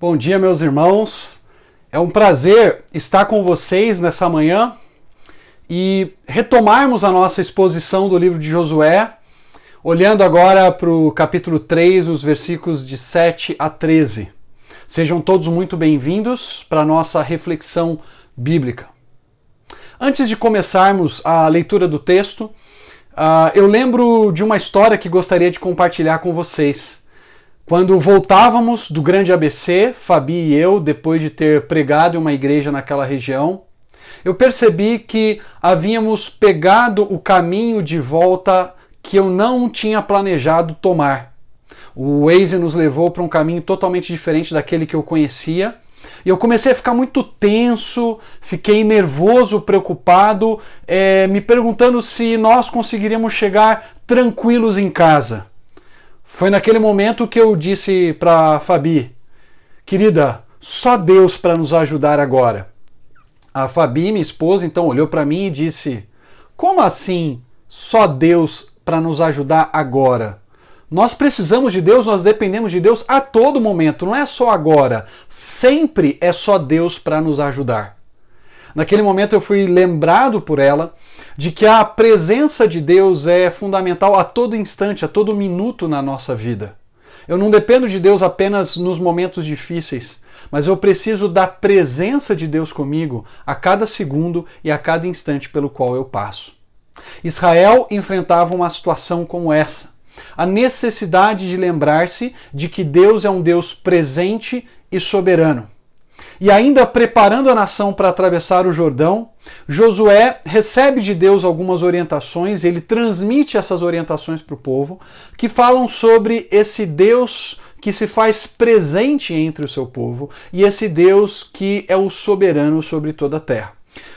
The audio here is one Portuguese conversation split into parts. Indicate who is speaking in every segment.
Speaker 1: Bom dia, meus irmãos. É um prazer estar com vocês nessa manhã e retomarmos a nossa exposição do livro de Josué, olhando agora para o capítulo 3, os versículos de 7 a 13. Sejam todos muito bem-vindos para a nossa reflexão bíblica. Antes de começarmos a leitura do texto, eu lembro de uma história que gostaria de compartilhar com vocês. Quando voltávamos do grande ABC, Fabi e eu, depois de ter pregado em uma igreja naquela região, eu percebi que havíamos pegado o caminho de volta que eu não tinha planejado tomar. O Waze nos levou para um caminho totalmente diferente daquele que eu conhecia, e eu comecei a ficar muito tenso, fiquei nervoso, preocupado, me perguntando se nós conseguiríamos chegar tranquilos em casa. Foi naquele momento que eu disse para Fabi: querida, só Deus para nos ajudar agora. A Fabi, minha esposa, então olhou para mim e disse: como assim só Deus para nos ajudar agora? Nós precisamos de Deus, nós dependemos de Deus a todo momento, não é só agora. Sempre é só Deus para nos ajudar. Naquele momento eu fui lembrado por ela de que a presença de Deus é fundamental a todo instante, a todo minuto na nossa vida. Eu não dependo de Deus apenas nos momentos difíceis, mas eu preciso da presença de Deus comigo a cada segundo e a cada instante pelo qual eu passo. Israel enfrentava uma situação como essa. A necessidade de lembrar-se de que Deus é um Deus presente e soberano. E ainda preparando a nação para atravessar o Jordão, Josué recebe de Deus algumas orientações, ele transmite essas orientações para o povo, que falam sobre esse Deus que se faz presente entre o seu povo e esse Deus que é o soberano sobre toda a terra.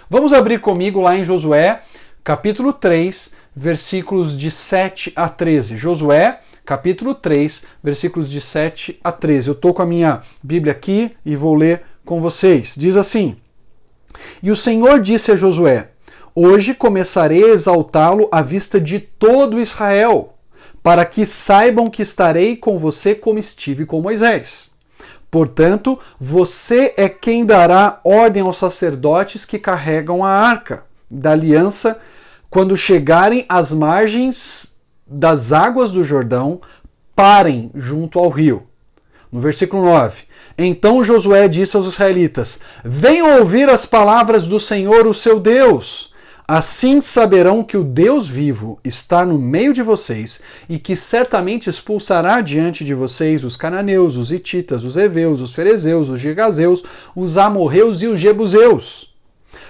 Speaker 1: Vamos abrir comigo lá em Josué, capítulo 3, versículos de 7 a 13. Josué, capítulo 3, versículos de 7 a 13. Eu estou com a minha Bíblia aqui e vou ler com vocês. Diz assim: E o Senhor disse a Josué: Hoje começarei a exaltá-lo à vista de todo Israel, para que saibam que estarei com você como estive com Moisés. Portanto, você é quem dará ordem aos sacerdotes que carregam a arca da aliança quando chegarem às margens das águas do Jordão, parem junto ao rio. No versículo 9, então Josué disse aos israelitas: Venham ouvir as palavras do Senhor, o seu Deus. Assim saberão que o Deus vivo está no meio de vocês e que certamente expulsará diante de vocês os cananeus, os hititas, os heveus, os ferezeus, os girgazeus, os amorreus e os jebuseus.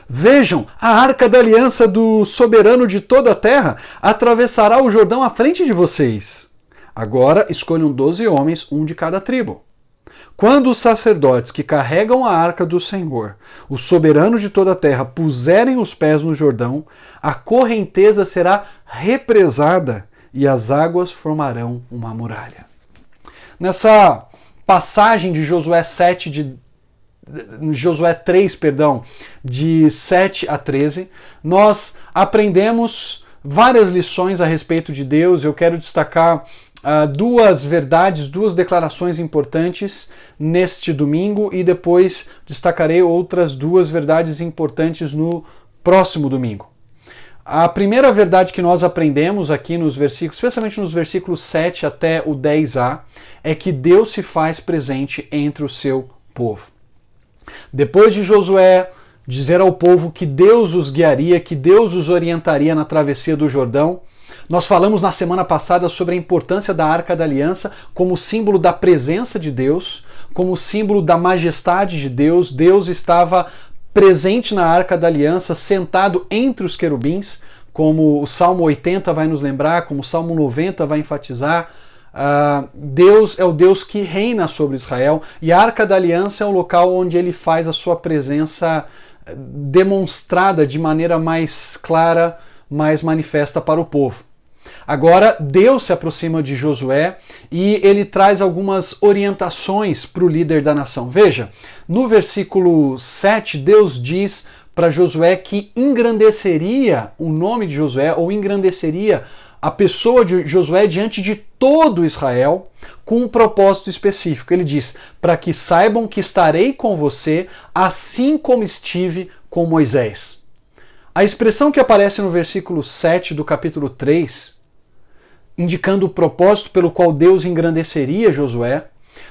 Speaker 1: Vejam, a arca da aliança do soberano de toda a terra atravessará o Jordão à frente de vocês. Agora escolham 12 homens, um de cada tribo. Quando os sacerdotes que carregam a arca do Senhor, o soberano de toda a terra, puserem os pés no Jordão, a correnteza será represada e as águas formarão uma muralha. Nessa passagem de Josué 3, de 7 a 13, nós aprendemos várias lições a respeito de Deus. Eu quero destacar duas verdades, duas declarações importantes neste domingo e depois destacarei outras duas verdades importantes no próximo domingo. A primeira verdade que nós aprendemos aqui nos versículos, especialmente nos versículos 7 até o 10a, é que Deus se faz presente entre o seu povo. Depois de Josué dizer ao povo que Deus os guiaria, que Deus os orientaria na travessia do Jordão, nós falamos na semana passada sobre a importância da Arca da Aliança como símbolo da presença de Deus, como símbolo da majestade de Deus. Deus estava presente na Arca da Aliança, sentado entre os querubins, como o Salmo 80 vai nos lembrar, como o Salmo 90 vai enfatizar. Deus é o Deus que reina sobre Israel, e a Arca da Aliança é o local onde ele faz a sua presença demonstrada de maneira mais clara, mais manifesta para o povo. Agora, Deus se aproxima de Josué e ele traz algumas orientações para o líder da nação. Veja, no versículo 7, Deus diz para Josué que engrandeceria o nome de Josué, ou engrandeceria a pessoa de Josué diante de todo Israel com um propósito específico. Ele diz: para que saibam que estarei com você, assim como estive com Moisés. A expressão que aparece no versículo 7 do capítulo 3, indicando o propósito pelo qual Deus engrandeceria Josué,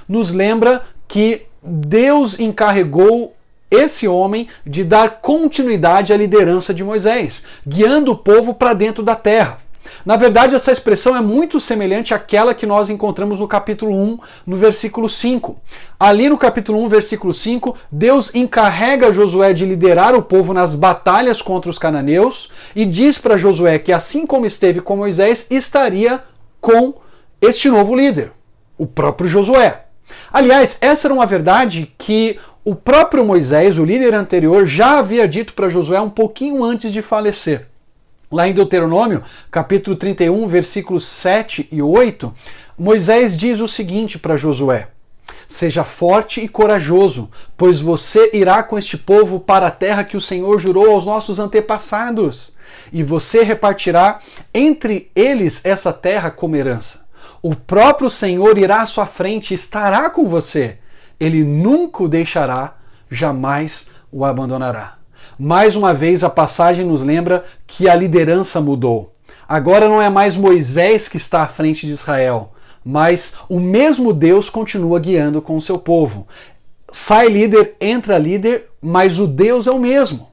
Speaker 1: nos lembra que Deus encarregou esse homem de dar continuidade à liderança de Moisés, guiando o povo para dentro da terra. Na verdade, essa expressão é muito semelhante àquela que nós encontramos no capítulo 1, no versículo 5. Ali no capítulo 1, versículo 5, Deus encarrega Josué de liderar o povo nas batalhas contra os cananeus e diz para Josué que, assim como esteve com Moisés, estaria com este novo líder, o próprio Josué. Aliás, essa era uma verdade que o próprio Moisés, o líder anterior, já havia dito para Josué um pouquinho antes de falecer. Lá em Deuteronômio, capítulo 31, versículos 7 e 8, Moisés diz o seguinte para Josué: seja forte e corajoso, pois você irá com este povo para a terra que o Senhor jurou aos nossos antepassados, e você repartirá entre eles essa terra como herança. O próprio Senhor irá à sua frente e estará com você. Ele nunca o deixará, jamais o abandonará. Mais uma vez, a passagem nos lembra que a liderança mudou. Agora não é mais Moisés que está à frente de Israel, mas o mesmo Deus continua guiando com o seu povo. Sai líder, entra líder, mas o Deus é o mesmo.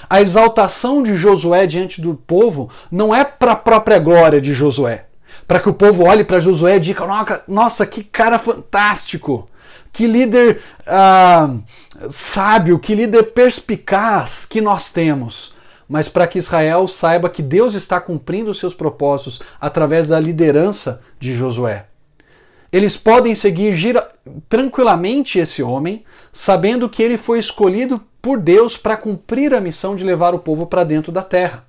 Speaker 1: A exaltação de Josué diante do povo não é para a própria glória de Josué, para que o povo olhe para Josué e diga: nossa, que cara fantástico! Que líder sábio, que líder perspicaz que nós temos. Mas para que Israel saiba que Deus está cumprindo os seus propósitos através da liderança de Josué. Eles podem seguir tranquilamente esse homem, sabendo que ele foi escolhido por Deus para cumprir a missão de levar o povo para dentro da terra.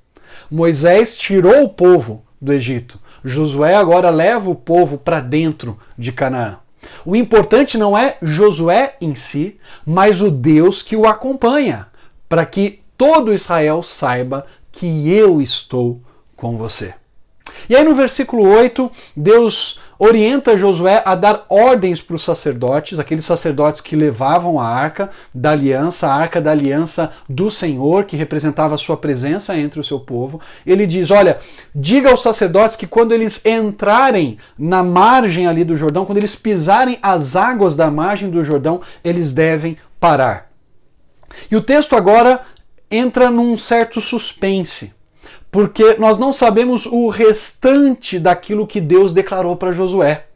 Speaker 1: Moisés tirou o povo do Egito. Josué agora leva o povo para dentro de Canaã. O importante não é Josué em si, mas o Deus que o acompanha, para que todo Israel saiba que eu estou com você. E aí no versículo 8, Deus orienta Josué a dar ordens para os sacerdotes, aqueles sacerdotes que levavam a arca da aliança do Senhor, que representava a sua presença entre o seu povo. Ele diz: olha, diga aos sacerdotes que quando eles entrarem na margem ali do Jordão, quando eles pisarem as águas da margem do Jordão, eles devem parar. E o texto agora entra num certo suspense, porque nós não sabemos o restante daquilo que Deus declarou para Josué.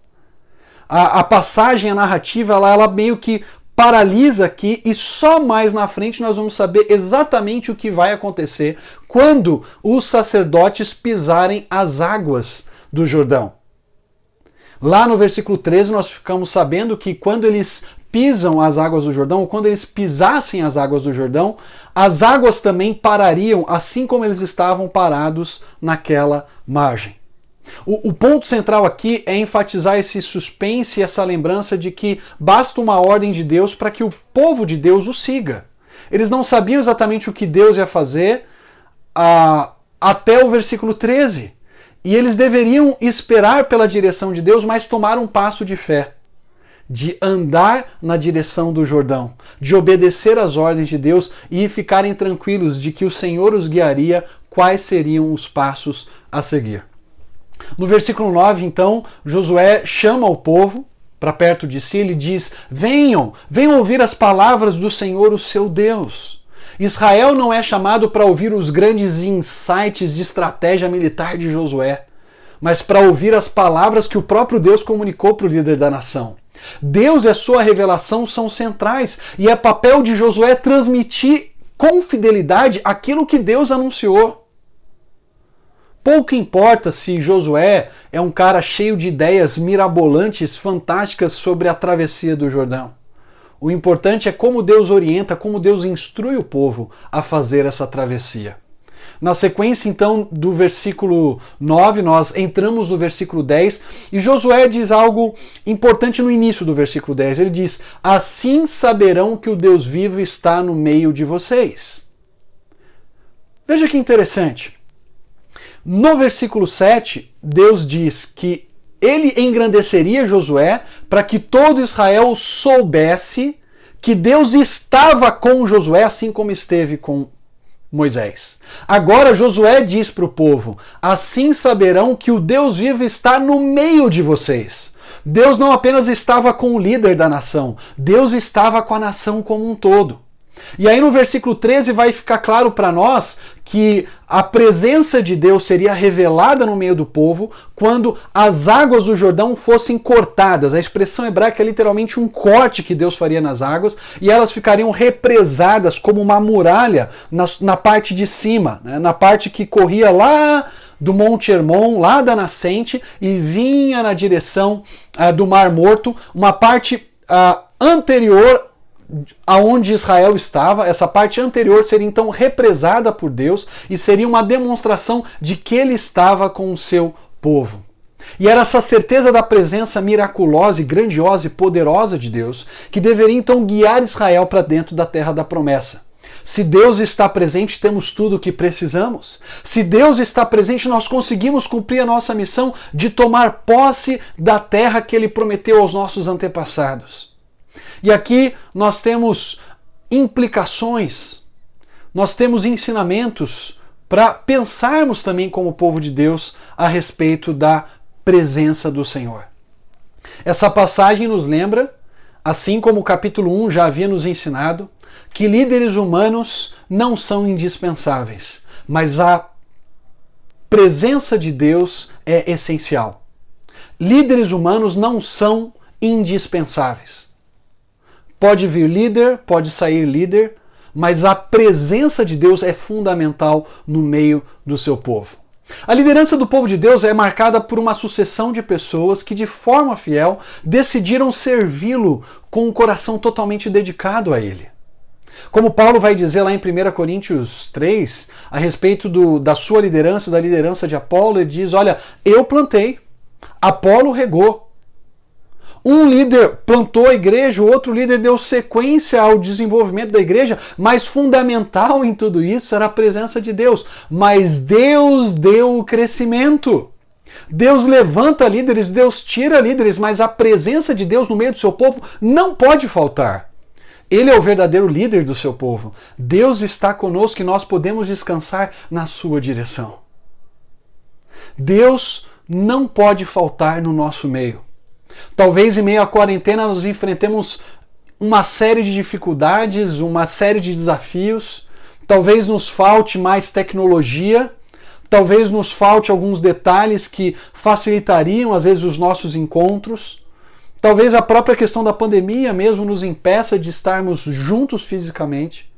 Speaker 1: A passagem, a narrativa, ela meio que paralisa aqui e só mais na frente nós vamos saber exatamente o que vai acontecer quando os sacerdotes pisarem as águas do Jordão. Lá no versículo 13 nós ficamos sabendo que quando eles pisam as águas do Jordão, ou quando eles pisassem as águas do Jordão, as águas também parariam, assim como eles estavam parados naquela margem. O ponto central aqui é enfatizar esse suspense e essa lembrança de que basta uma ordem de Deus para que o povo de Deus o siga. Eles não sabiam exatamente o que Deus ia fazer até o versículo 13. E eles deveriam esperar pela direção de Deus, mas tomar um passo de fé, de andar na direção do Jordão, de obedecer às ordens de Deus e ficarem tranquilos de que o Senhor os guiaria quais seriam os passos a seguir. No versículo 9, então, Josué chama o povo para perto de si, ele diz: venham ouvir as palavras do Senhor, o seu Deus. Israel não é chamado para ouvir os grandes insights de estratégia militar de Josué, mas para ouvir as palavras que o próprio Deus comunicou para o líder da nação. Deus e a sua revelação são centrais e é papel de Josué transmitir com fidelidade aquilo que Deus anunciou. Pouco importa se Josué é um cara cheio de ideias mirabolantes, fantásticas sobre a travessia do Jordão. O importante é como Deus orienta, como Deus instrui o povo a fazer essa travessia. Na sequência, então, do versículo 9, nós entramos no versículo 10 e Josué diz algo importante no início do versículo 10. Ele diz: assim saberão que o Deus vivo está no meio de vocês. Veja que interessante. No versículo 7, Deus diz que ele engrandeceria Josué para que todo Israel soubesse que Deus estava com Josué, assim como esteve com Moisés. Agora Josué diz para o povo: assim saberão que o Deus vivo está no meio de vocês. Deus não apenas estava com o líder da nação, Deus estava com a nação como um todo. E aí no versículo 13 vai ficar claro para nós que a presença de Deus seria revelada no meio do povo quando as águas do Jordão fossem cortadas. A expressão hebraica é literalmente um corte que Deus faria nas águas e elas ficariam represadas como uma muralha na parte de cima, né? Na parte que corria lá do Monte Hermon, lá da nascente, e vinha na direção do Mar Morto, uma parte anterior aonde Israel estava. Essa parte anterior seria então represada por Deus e seria uma demonstração de que ele estava com o seu povo. E era essa certeza da presença miraculosa e grandiosa e poderosa de Deus que deveria então guiar Israel para dentro da terra da promessa. Se Deus está presente, temos tudo o que precisamos. Se Deus está presente, nós conseguimos cumprir a nossa missão de tomar posse da terra que ele prometeu aos nossos antepassados. E aqui nós temos implicações, nós temos ensinamentos para pensarmos também como povo de Deus a respeito da presença do Senhor. Essa passagem nos lembra, assim como o capítulo 1 já havia nos ensinado, que líderes humanos não são indispensáveis, mas a presença de Deus é essencial. Líderes humanos não são indispensáveis. Pode vir líder, pode sair líder, mas a presença de Deus é fundamental no meio do seu povo. A liderança do povo de Deus é marcada por uma sucessão de pessoas que, de forma fiel, decidiram servi-lo com um coração totalmente dedicado a ele. Como Paulo vai dizer lá em 1 Coríntios 3, a respeito da sua liderança, da liderança de Apolo, ele diz: olha, eu plantei, Apolo regou. Um líder plantou a igreja, o outro líder deu sequência ao desenvolvimento da igreja, mas fundamental em tudo isso era a presença de Deus. Mas Deus deu o crescimento. Deus levanta líderes, Deus tira líderes, mas a presença de Deus no meio do seu povo não pode faltar. Ele é o verdadeiro líder do seu povo. Deus está conosco e nós podemos descansar na sua direção. Deus não pode faltar no nosso meio. Talvez em meio à quarentena nós enfrentemos uma série de dificuldades, uma série de desafios. Talvez nos falte mais tecnologia, talvez nos falte alguns detalhes que facilitariam às vezes os nossos encontros. Talvez a própria questão da pandemia mesmo nos impeça de estarmos juntos fisicamente.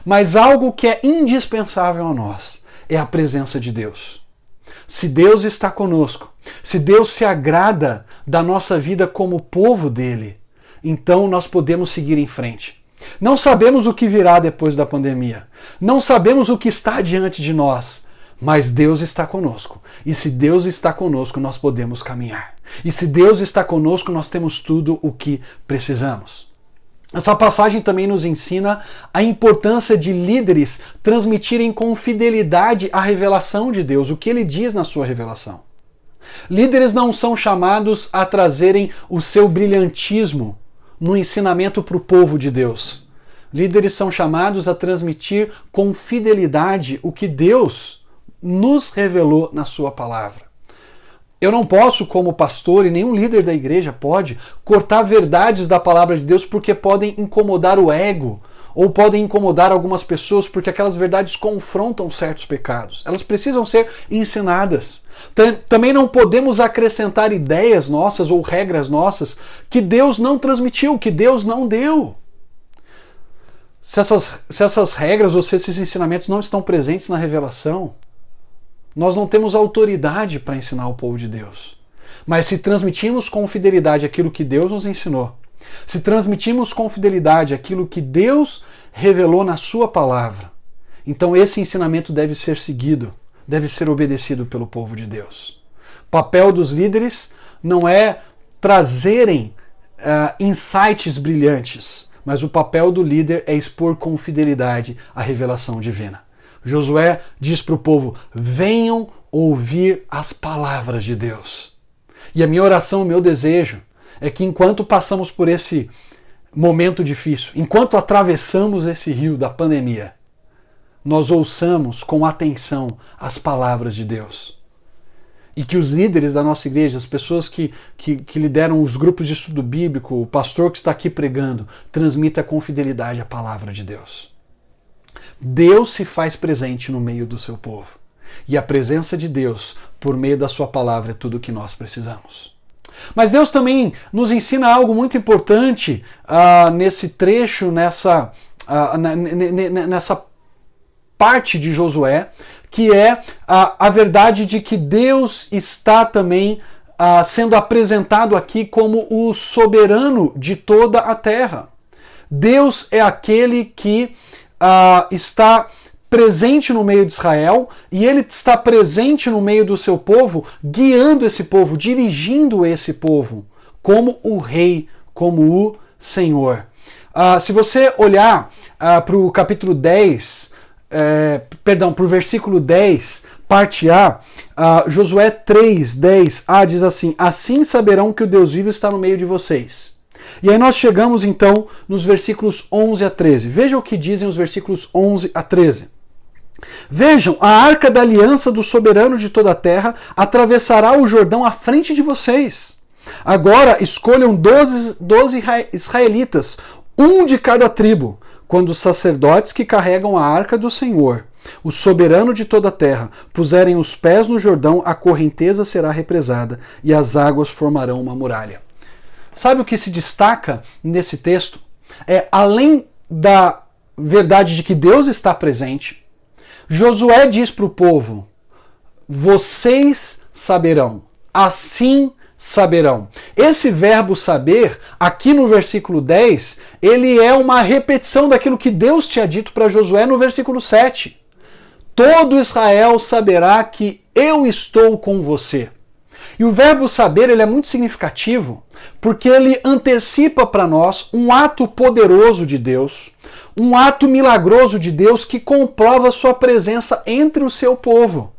Speaker 1: Mas algo que é indispensável a nós é a presença de Deus. Se Deus está conosco, se Deus se agrada da nossa vida como povo dele, então nós podemos seguir em frente. Não sabemos o que virá depois da pandemia. Não sabemos o que está diante de nós. Mas Deus está conosco. E se Deus está conosco, nós podemos caminhar. E se Deus está conosco, nós temos tudo o que precisamos. Essa passagem também nos ensina a importância de líderes transmitirem com fidelidade a revelação de Deus, o que ele diz na sua revelação. Líderes não são chamados a trazerem o seu brilhantismo no ensinamento para o povo de Deus. Líderes são chamados a transmitir com fidelidade o que Deus nos revelou na sua palavra. Eu não posso, como pastor, e nenhum líder da igreja pode, cortar verdades da palavra de Deus porque podem incomodar o ego, ou podem incomodar algumas pessoas porque aquelas verdades confrontam certos pecados. Elas precisam ser ensinadas. Também não podemos acrescentar ideias nossas ou regras nossas que Deus não transmitiu, que Deus não deu. Se essas regras ou se esses ensinamentos não estão presentes na revelação, nós não temos autoridade para ensinar o povo de Deus. Mas se transmitimos com fidelidade aquilo que Deus nos ensinou, se transmitimos com fidelidade aquilo que Deus revelou na sua palavra, então esse ensinamento deve ser seguido, deve ser obedecido pelo povo de Deus. O papel dos líderes não é trazerem insights brilhantes, mas o papel do líder é expor com fidelidade a revelação divina. Josué diz para o povo: venham ouvir as palavras de Deus. E a minha oração, o meu desejo é que enquanto passamos por esse momento difícil, enquanto atravessamos esse rio da pandemia, nós ouçamos com atenção as palavras de Deus. E que os líderes da nossa igreja, as pessoas que lideram os grupos de estudo bíblico, o pastor que está aqui pregando, transmita com fidelidade a palavra de Deus. Deus se faz presente no meio do seu povo. E a presença de Deus, por meio da sua palavra, é tudo o que nós precisamos. Mas Deus também nos ensina algo muito importante nesse trecho, nessa parte de Josué, que é a verdade de que Deus está também sendo apresentado aqui como o soberano de toda a terra. Deus é aquele que está presente no meio de Israel, e ele está presente no meio do seu povo, guiando esse povo, dirigindo esse povo, como o rei, como o Senhor. Se você olhar para o capítulo 10, para o versículo 10, parte A, Josué 3, 10a diz assim: assim saberão que o Deus vivo está no meio de vocês. E aí nós chegamos então nos versículos 11 a 13. Veja o que dizem os versículos 11 a 13. Vejam, a arca da aliança do soberano de toda a terra atravessará o Jordão à frente de vocês. Agora escolham 12 israelitas, um de cada tribo, quando os sacerdotes que carregam a arca do Senhor, o soberano de toda a terra, puserem os pés no Jordão, a correnteza será represada e as águas formarão uma muralha. Sabe o que se destaca nesse texto? Além da verdade de que Deus está presente, Josué diz para o povo: vocês saberão, assim saberão. Esse verbo saber, aqui no versículo 10, ele é uma repetição daquilo que Deus tinha dito para Josué no versículo 7. Todo Israel saberá que eu estou com você. E o verbo saber, ele é muito significativo, porque ele antecipa para nós um ato poderoso de Deus, um ato milagroso de Deus que comprova sua presença entre o seu povo.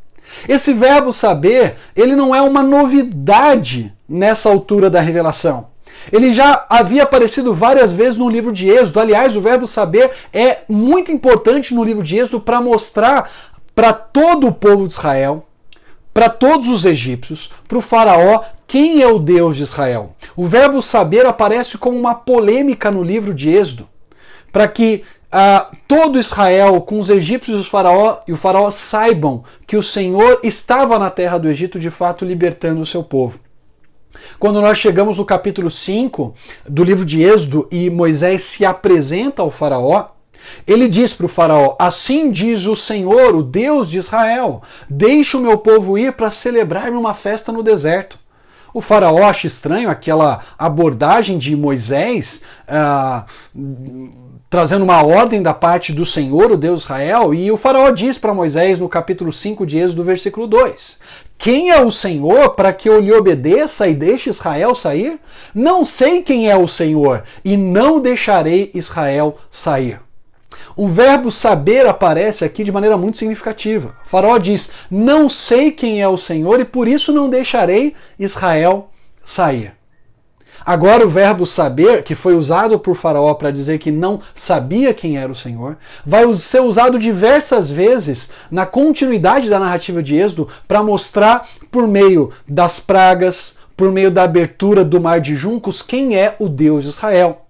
Speaker 1: Esse verbo saber, ele não é uma novidade nessa altura da revelação. Ele já havia aparecido várias vezes no livro de Êxodo. Aliás, o verbo saber é muito importante no livro de Êxodo para mostrar para todo o povo de Israel, para todos os egípcios, para o faraó, quem é o Deus de Israel. O verbo saber aparece como uma polêmica no livro de Êxodo, para que todo Israel, com os egípcios e o faraó, saibam que o Senhor estava na terra do Egito, de fato libertando o seu povo. Quando nós chegamos no capítulo 5 do livro de Êxodo e Moisés se apresenta ao faraó, ele diz para o faraó: assim diz o Senhor, o Deus de Israel, deixe o meu povo ir para celebrar-me uma festa no deserto. O faraó acha estranho aquela abordagem de Moisés, trazendo uma ordem da parte do Senhor, o Deus de Israel, e o faraó diz para Moisés no capítulo 5 de Êxodo, versículo 2, quem é o Senhor para que eu lhe obedeça e deixe Israel sair? Não sei quem é o Senhor e não deixarei Israel sair. O verbo saber aparece aqui de maneira muito significativa. O faraó diz: não sei quem é o Senhor e por isso não deixarei Israel sair. Agora o verbo saber, que foi usado por faraó para dizer que não sabia quem era o Senhor, vai ser usado diversas vezes na continuidade da narrativa de Êxodo para mostrar por meio das pragas, por meio da abertura do mar de juncos, quem é o Deus de Israel.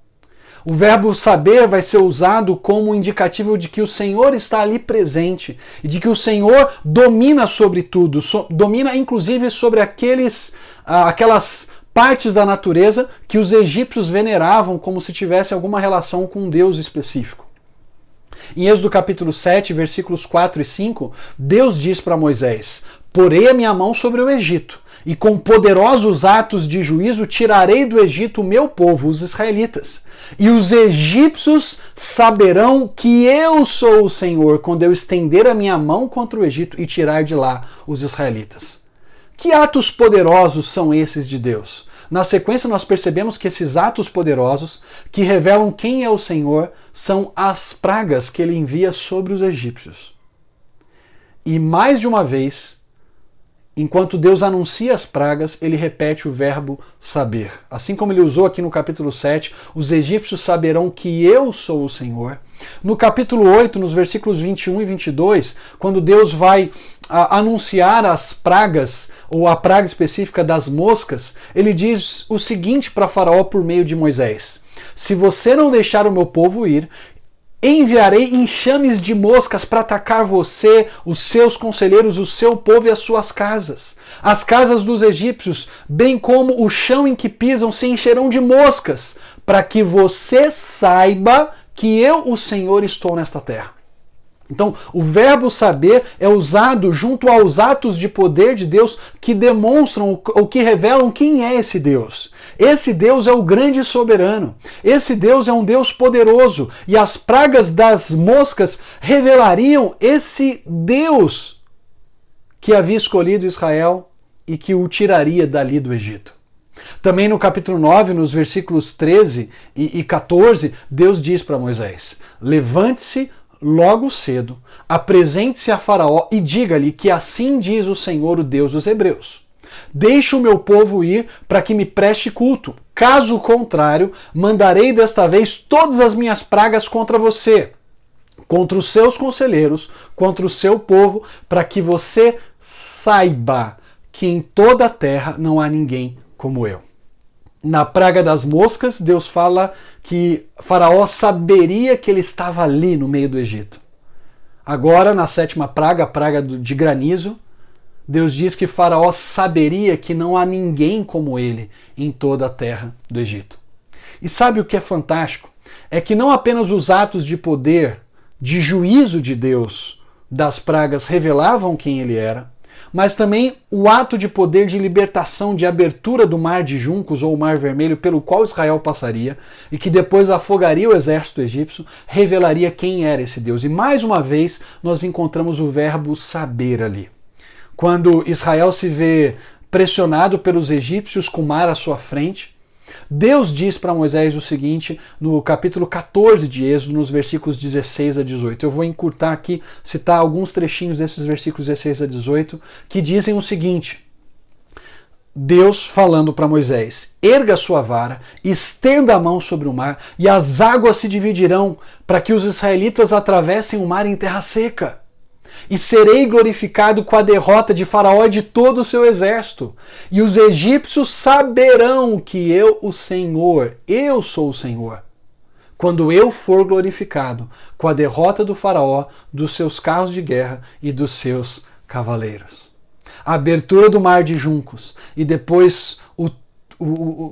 Speaker 1: O verbo saber vai ser usado como indicativo de que o Senhor está ali presente e de que o Senhor domina sobre tudo, domina inclusive sobre aquelas partes da natureza que os egípcios veneravam como se tivesse alguma relação com um Deus específico. Em Êxodo capítulo 7, versículos 4 e 5, Deus diz para Moisés: porei a minha mão sobre o Egito, e com poderosos atos de juízo tirarei do Egito o meu povo, os israelitas. E os egípcios saberão que eu sou o Senhor quando eu estender a minha mão contra o Egito e tirar de lá os israelitas. Que atos poderosos são esses de Deus? Na sequência nós percebemos que esses atos poderosos, que revelam quem é o Senhor, são as pragas que ele envia sobre os egípcios. E mais de uma vez, enquanto Deus anuncia as pragas, ele repete o verbo saber. Assim como ele usou aqui no capítulo 7, os egípcios saberão que eu sou o Senhor. No capítulo 8, nos versículos 21 e 22, quando Deus vai anunciar as pragas, ou a praga específica das moscas, ele diz o seguinte para Faraó por meio de Moisés: se você não deixar o meu povo ir, enviarei enxames de moscas para atacar você, os seus conselheiros, o seu povo e as suas casas. As casas dos egípcios, bem como o chão em que pisam, se encherão de moscas, para que você saiba que eu, o Senhor, estou nesta terra. Então, o verbo saber é usado junto aos atos de poder de Deus que demonstram ou que revelam quem é esse Deus. Esse Deus é o grande soberano. Esse Deus é um Deus poderoso. E as pragas das moscas revelariam esse Deus que havia escolhido Israel e que o tiraria dali do Egito. Também no capítulo 9, nos versículos 13 e 14, Deus diz para Moisés: levante-se logo cedo, apresente-se a Faraó e diga-lhe que assim diz o Senhor, o Deus dos Hebreus: deixe o meu povo ir para que me preste culto. Caso contrário, mandarei desta vez todas as minhas pragas contra você, contra os seus conselheiros, contra o seu povo, para que você saiba que em toda a terra não há ninguém como eu. Na praga das moscas, Deus fala que Faraó saberia que ele estava ali no meio do Egito. Agora, na sétima praga, a praga de granizo, Deus diz que Faraó saberia que não há ninguém como ele em toda a terra do Egito. E sabe o que é fantástico? É que não apenas os atos de poder, de juízo de Deus das pragas revelavam quem ele era, mas também o ato de poder de libertação, de abertura do mar de juncos ou o mar vermelho pelo qual Israel passaria e que depois afogaria o exército egípcio, revelaria quem era esse Deus. E mais uma vez nós encontramos o verbo saber ali. Quando Israel se vê pressionado pelos egípcios com o mar à sua frente, Deus diz para Moisés o seguinte no capítulo 14 de Êxodo, nos versículos 16 a 18. Eu vou encurtar aqui, citar alguns trechinhos desses versículos 16 a 18, que dizem o seguinte: Deus falando para Moisés: erga sua vara, estenda a mão sobre o mar, e as águas se dividirão, para que os israelitas atravessem o mar em terra seca. E serei glorificado com a derrota de Faraó e de todo o seu exército. E os egípcios saberão que eu, o Senhor, eu sou o Senhor, quando eu for glorificado com a derrota do Faraó, dos seus carros de guerra e dos seus cavaleiros. A abertura do mar de juncos e depois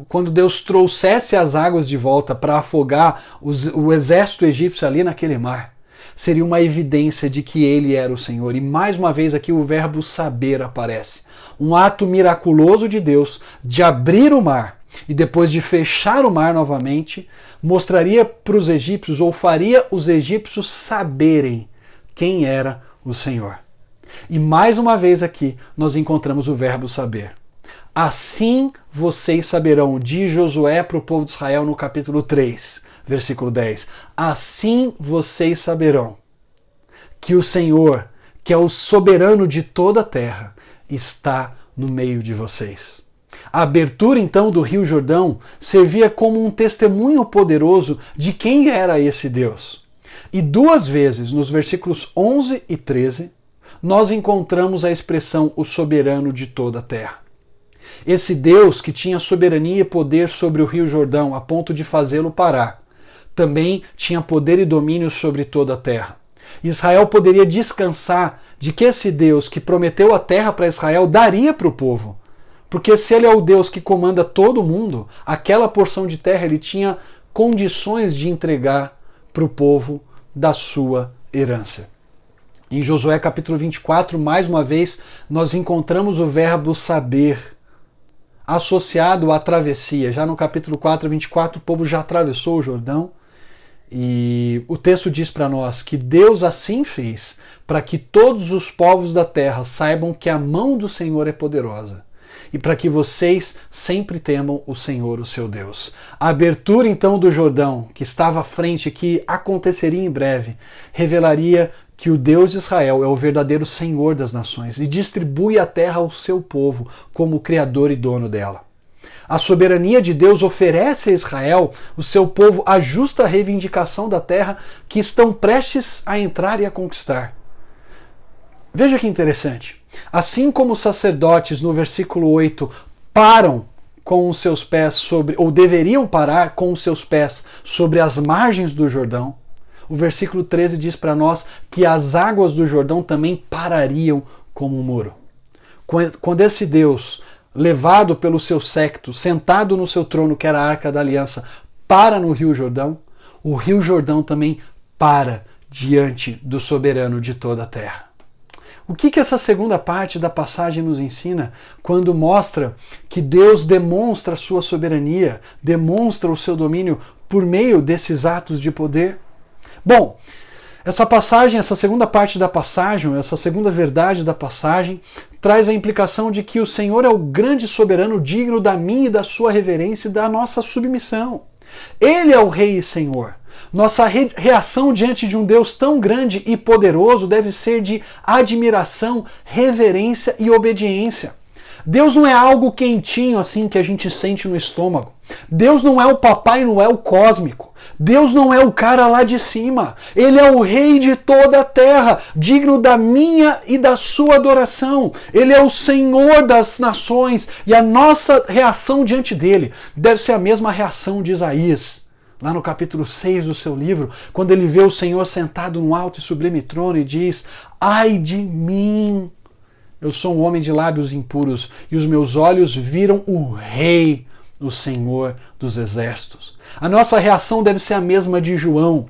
Speaker 1: quando Deus trouxesse as águas de volta para afogar o exército egípcio ali naquele mar, seria uma evidência de que ele era o Senhor. E mais uma vez aqui o verbo saber aparece. Um ato miraculoso de Deus de abrir o mar e depois de fechar o mar novamente, mostraria para os egípcios, ou faria os egípcios saberem quem era o Senhor. E mais uma vez aqui nós encontramos o verbo saber. Assim vocês saberão, diz Josué para o povo de Israel no capítulo 3, versículo 10. Assim vocês saberão que o Senhor, que é o soberano de toda a terra, está no meio de vocês. A abertura então do Rio Jordão servia como um testemunho poderoso de quem era esse Deus. E duas vezes, nos versículos 11 e 13, nós encontramos a expressão o soberano de toda a terra. Esse Deus que tinha soberania e poder sobre o Rio Jordão a ponto de fazê-lo parar, também tinha poder e domínio sobre toda a terra. Israel poderia descansar de que esse Deus que prometeu a terra para Israel daria para o povo. Porque se ele é o Deus que comanda todo o mundo, aquela porção de terra ele tinha condições de entregar para o povo da sua herança. Em Josué capítulo 24, mais uma vez, nós encontramos o verbo saber associado à travessia. Já no capítulo 4, 24, o povo já atravessou o Jordão. E o texto diz para nós que Deus assim fez para que todos os povos da terra saibam que a mão do Senhor é poderosa e para que vocês sempre temam o Senhor, o seu Deus. A abertura então do Jordão, que estava à frente, que aconteceria em breve, revelaria que o Deus de Israel é o verdadeiro Senhor das nações e distribui a terra ao seu povo como Criador e dono dela. A soberania de Deus oferece a Israel, o seu povo, a justa reivindicação da terra que estão prestes a entrar e a conquistar. Veja que interessante. Assim como os sacerdotes, no versículo 8, param com os seus pés sobre, ou deveriam parar com os seus pés sobre as margens do Jordão, o versículo 13 diz para nós que as águas do Jordão também parariam como um muro. Quando esse Deus, levado pelo seu séquito, sentado no seu trono, que era a Arca da Aliança, para no Rio Jordão, o Rio Jordão também para diante do soberano de toda a terra. O que essa segunda parte da passagem nos ensina quando mostra que Deus demonstra a sua soberania, demonstra o seu domínio por meio desses atos de poder? Bom, essa passagem, essa segunda parte da passagem, essa segunda verdade da passagem, traz a implicação de que o Senhor é o grande soberano digno da minha e da sua reverência e da nossa submissão. Ele é o Rei e Senhor. Nossa reação diante de um Deus tão grande e poderoso deve ser de admiração, reverência e obediência. Deus não é algo quentinho assim que a gente sente no estômago. Deus não é o Papai Noel cósmico. Deus não é o cara lá de cima. Ele é o Rei de toda a terra, digno da minha e da sua adoração. Ele é o Senhor das nações e a nossa reação diante dele deve ser a mesma reação de Isaías. Lá no capítulo 6 do seu livro, quando ele vê o Senhor sentado num alto e sublime trono e diz: ai de mim! Eu sou um homem de lábios impuros e os meus olhos viram o Rei, o Senhor dos exércitos. A nossa reação deve ser a mesma de João,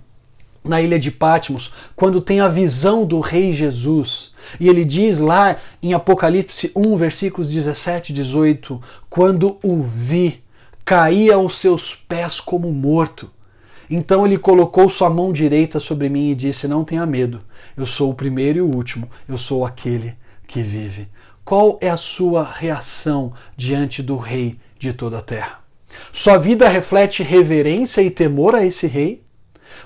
Speaker 1: na ilha de Patmos, quando tem a visão do Rei Jesus. E ele diz lá em Apocalipse 1, versículos 17 e 18, quando o vi, caí aos seus pés como morto. Então ele colocou sua mão direita sobre mim e disse: não tenha medo, eu sou o primeiro e o último, eu sou aquele que vive. Qual é a sua reação diante do Rei de toda a terra? Sua vida reflete reverência e temor a esse Rei?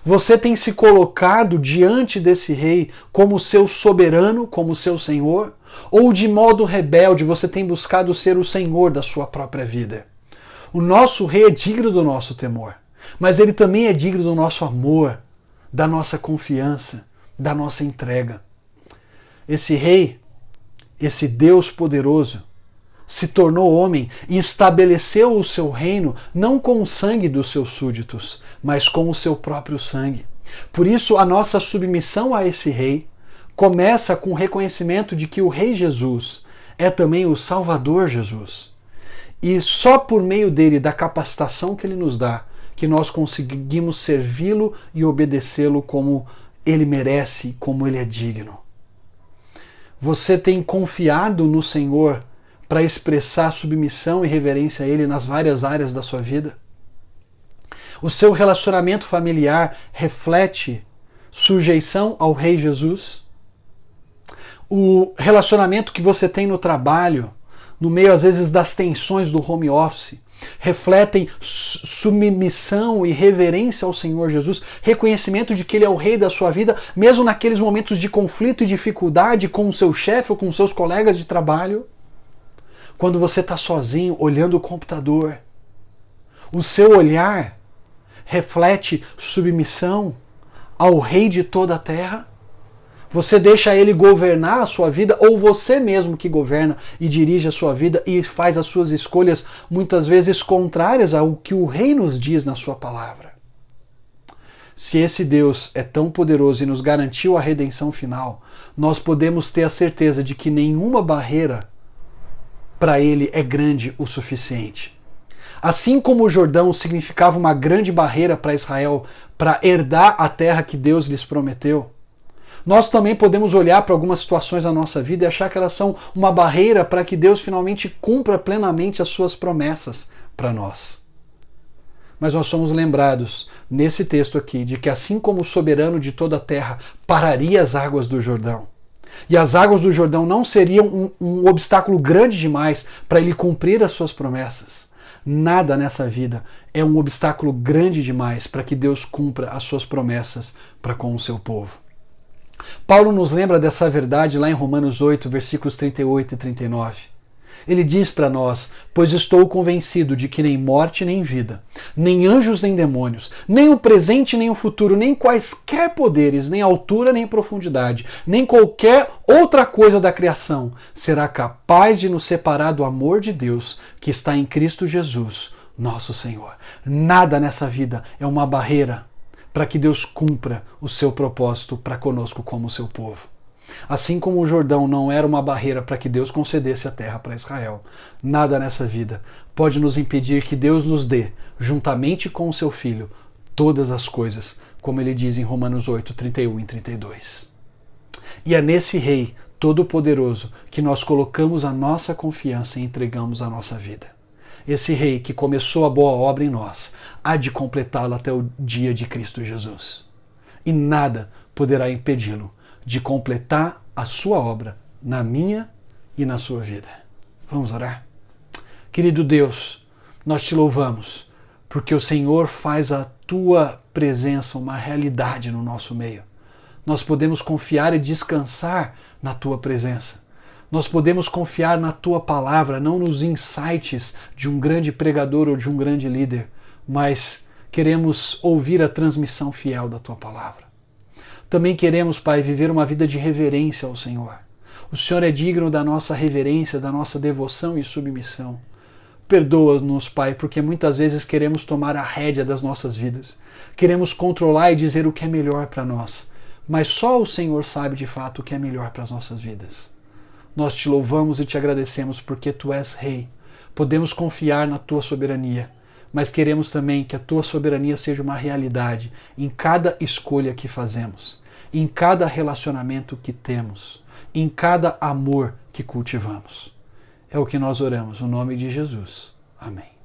Speaker 1: Você tem se colocado diante desse Rei como seu soberano, como seu Senhor? Ou de modo rebelde você tem buscado ser o Senhor da sua própria vida? O nosso Rei é digno do nosso temor, mas ele também é digno do nosso amor, da nossa confiança, da nossa entrega. Esse Rei, esse Deus poderoso, se tornou homem e estabeleceu o seu reino não com o sangue dos seus súditos, mas com o seu próprio sangue. Por isso, a nossa submissão a esse Rei começa com o reconhecimento de que o Rei Jesus é também o Salvador Jesus. E só por meio dele, da capacitação que ele nos dá, que nós conseguimos servi-lo e obedecê-lo como ele merece, como ele é digno. Você tem confiado no Senhor para expressar submissão e reverência a Ele nas várias áreas da sua vida? O seu relacionamento familiar reflete sujeição ao Rei Jesus? O relacionamento que você tem no trabalho, no meio às vezes das tensões do home office, refletem submissão e reverência ao Senhor Jesus, reconhecimento de que Ele é o Rei da sua vida, mesmo naqueles momentos de conflito e dificuldade com o seu chefe ou com os seus colegas de trabalho? Quando você está sozinho, olhando o computador, o seu olhar reflete submissão ao Rei de toda a terra? Você deixa ele governar a sua vida ou você mesmo que governa e dirige a sua vida e faz as suas escolhas muitas vezes contrárias ao que o Rei nos diz na sua palavra? Se esse Deus é tão poderoso e nos garantiu a redenção final, nós podemos ter a certeza de que nenhuma barreira para ele é grande o suficiente. Assim como o Jordão significava uma grande barreira para Israel para herdar a terra que Deus lhes prometeu, nós também podemos olhar para algumas situações da nossa vida e achar que elas são uma barreira para que Deus finalmente cumpra plenamente as suas promessas para nós. Mas nós somos lembrados nesse texto aqui de que assim como o soberano de toda a terra pararia as águas do Jordão, e as águas do Jordão não seriam um obstáculo grande demais para ele cumprir as suas promessas, nada nessa vida é um obstáculo grande demais para que Deus cumpra as suas promessas para com o seu povo. Paulo nos lembra dessa verdade lá em Romanos 8, versículos 38 e 39. Ele diz para nós: pois estou convencido de que nem morte nem vida, nem anjos nem demônios, nem o presente nem o futuro, nem quaisquer poderes, nem altura nem profundidade, nem qualquer outra coisa da criação será capaz de nos separar do amor de Deus que está em Cristo Jesus, nosso Senhor. Nada nessa vida é uma barreira para que Deus cumpra o seu propósito para conosco como seu povo. Assim como o Jordão não era uma barreira para que Deus concedesse a terra para Israel, nada nessa vida pode nos impedir que Deus nos dê, juntamente com o seu Filho, todas as coisas, como ele diz em Romanos 8, 31 e 32. E é nesse Rei Todo-Poderoso que nós colocamos a nossa confiança e entregamos a nossa vida. Esse Rei que começou a boa obra em nós, há de completá-la até o dia de Cristo Jesus. E nada poderá impedi-lo de completar a sua obra na minha e na sua vida. Vamos orar? Querido Deus, nós te louvamos, porque o Senhor faz a tua presença uma realidade no nosso meio. Nós podemos confiar e descansar na tua presença. Nós podemos confiar na tua palavra, não nos insights de um grande pregador ou de um grande líder, mas queremos ouvir a transmissão fiel da tua palavra. Também queremos, Pai, viver uma vida de reverência ao Senhor. O Senhor é digno da nossa reverência, da nossa devoção e submissão. Perdoa-nos, Pai, porque muitas vezes queremos tomar a rédea das nossas vidas. Queremos controlar e dizer o que é melhor para nós. Mas só o Senhor sabe de fato o que é melhor para as nossas vidas. Nós te louvamos e te agradecemos porque tu és Rei. Podemos confiar na tua soberania, mas queremos também que a tua soberania seja uma realidade em cada escolha que fazemos, em cada relacionamento que temos, em cada amor que cultivamos. É o que nós oramos, no nome de Jesus. Amém.